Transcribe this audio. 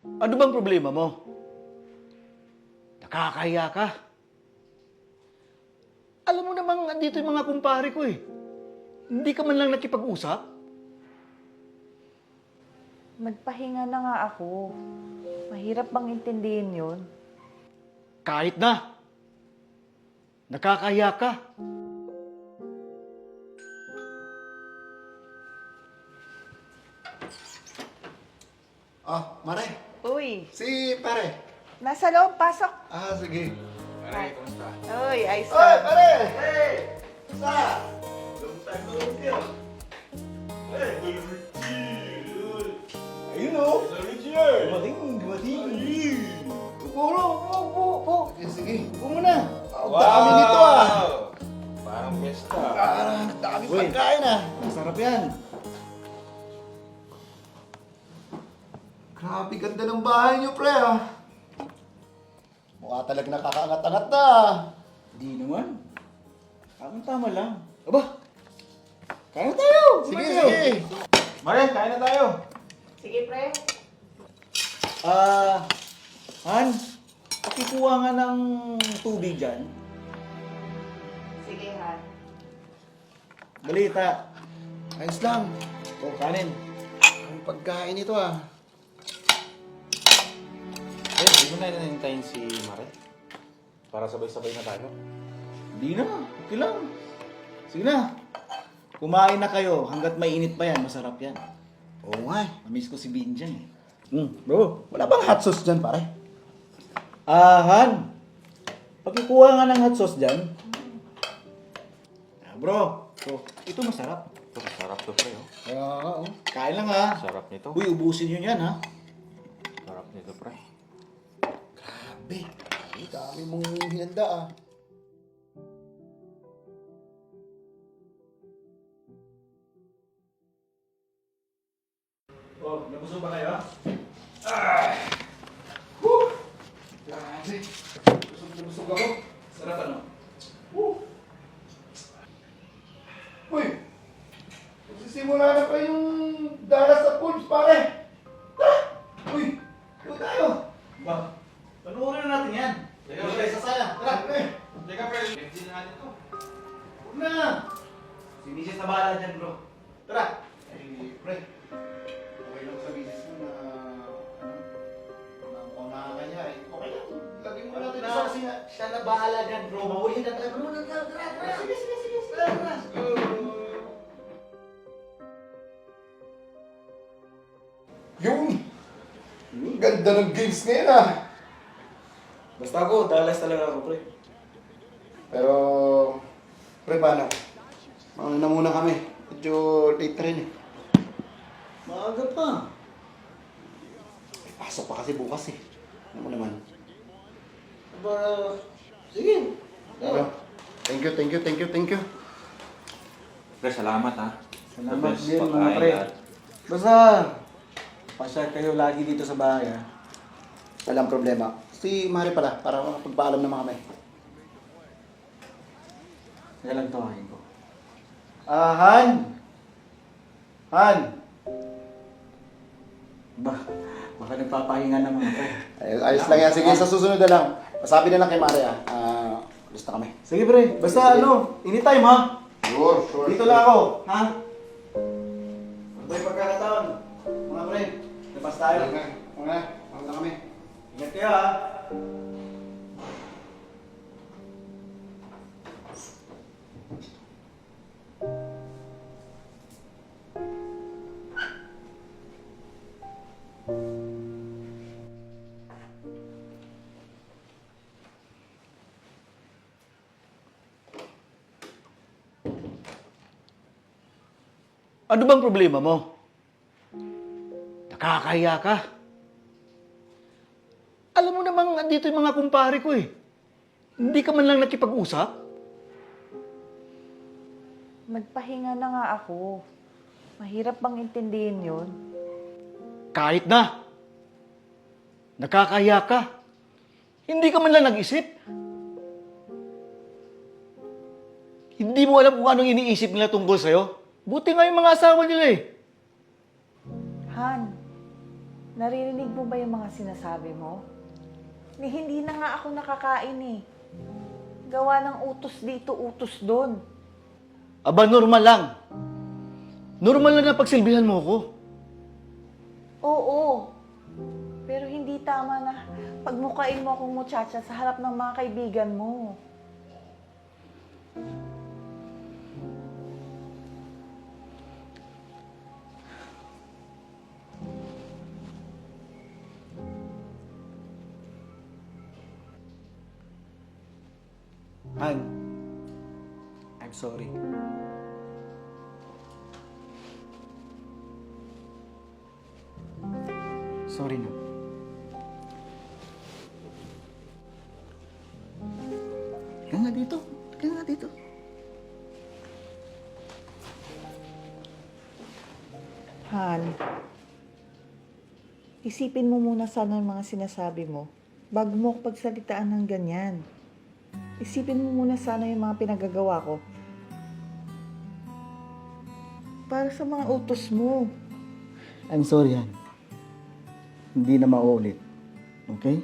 Ano bang problema mo? Nakakahiya ka. Alam mo namang andito yung mga kumpare ko eh. Hindi ka man lang nakipag-usap? Magpahinga na nga ako. Mahirap bang intindihin yun? Kahit na. Nakakahiya ka. Mare. Uy, Si pare. nasa loob, pasok. Sige. Pare, kumusta? Uy, ayos Oy, ka. pare! Hey! Sa? Long time no see. Hey, ayun o. Dumating. Puro, po. Sige. Upo mo na. Ang dami nito Parang pesta. Dami pagkain Masarap yan. Grabe, ganda ng bahay niyo, pre Mukha talaga nakakaangat-angat na Di naman. Tama lang. Aba! Kaya tayo! Sige. Mare, kain na tayo. Sige, pre. Han, pakikuha nga ng tubig dyan. Sige, Han. Balita. Ayos lang. Kanin. Ang pagkain ito Hindi mo na hintayin si Mare. Para sabay-sabay na tayo. Di na. Okay lang. Sige na. Kumain na kayo. Hanggat mainit pa yan, masarap yan. Oo nga Namiss ko si Binjan eh. Bro, wala bang hot sauce dyan, pare? Han, pakikuha nga ng hot sauce dyan. Bro, ito masarap. Ito, sarap to, pre. Oh. Kaya nga, Kain lang ha. Sarap nito. Uy, ubusin nyo yan ha. Sarap nito, pre. Grabe. Ang dami mong hinanda Nabusog ba kayo? Grabe. Busog ako. Sarap ano? Uy! Magsisimula na pa yung daras sa pools, pare! Uy! Ito tayo! Ba, panoorin na natin yan. Teka, tayo sa sala. Tara. Teka, pre. Pwede na natin to. Huwag na. Si Mrs. na bahala dyan, bro. Tara. Ay, pre. Okay lang sa misis mo na... mukhang nakakanya eh. Okay lang. Lagyan mo natin sa kusina. Siya na bahala dyan, bro. Mahuli na tayo. Tara. Sige. Tara. Yung! Ang ganda ng games ngayon Basta ako, dalas talaga ako, pre. Pero... Pre, paano? Mauna na muna kami. Medyo late na rin eh. Maaga pa. Pasok pa kasi bukas eh. Ano mo naman? Ba, sige. Pero, thank you. Pre, salamat ha. Salamat The best din, mga pagkain pre. lahat. Basta, pasyal kayo lagi dito sa bahay, ha? Walang problema. Si Mari pala, para makapagpaalam naman kami. Kaya lang tawahin ko. Han! Han! Baka nagpapahinga naman ako. Ayos lang yan. Sige, sa susunod na lang. Masabi na lang kay Mari alis na kami. Sige, pre. Basta anytime, ha? Sure. Dito lang ako, ha? Pag may pagkakataon, mga pre, labas tayo. Mga na kami. Ingat kayo, ha? Ano bang problema mo? Nakakahiya ka. Alam mo namang andito yung mga kumpare ko eh. Hindi ka man lang nakipag-usap? Magpahinga na nga ako. Mahirap bang intindihin yun? Kahit na. Nakakahiya ka. Hindi ka man lang nag-isip. Hindi mo alam kung anong iniisip nila tungkol sa'yo. Buti nga yung mga asawa nila eh. Han, Naririnig mo ba yung mga sinasabi mo? Hindi na nga ako nakakain eh. Gawa ng utos dito, utos doon. Aba, normal lang. Normal lang na pagsilbihan mo ko. Oo. Pero hindi tama na pagmukain mo akong muchacha sa harap ng mga kaibigan mo. Han, I'm sorry. Sorry na. Kaya nga dito. Kaya nga dito. Han, isipin mo muna sana yung mga sinasabi mo bago mo ako pagsalitaan ng ganyan. Isipin mo muna sana yung mga pinagagawa ko. Para sa mga utos mo. I'm sorry, Han. Hindi na mauulit. Okay?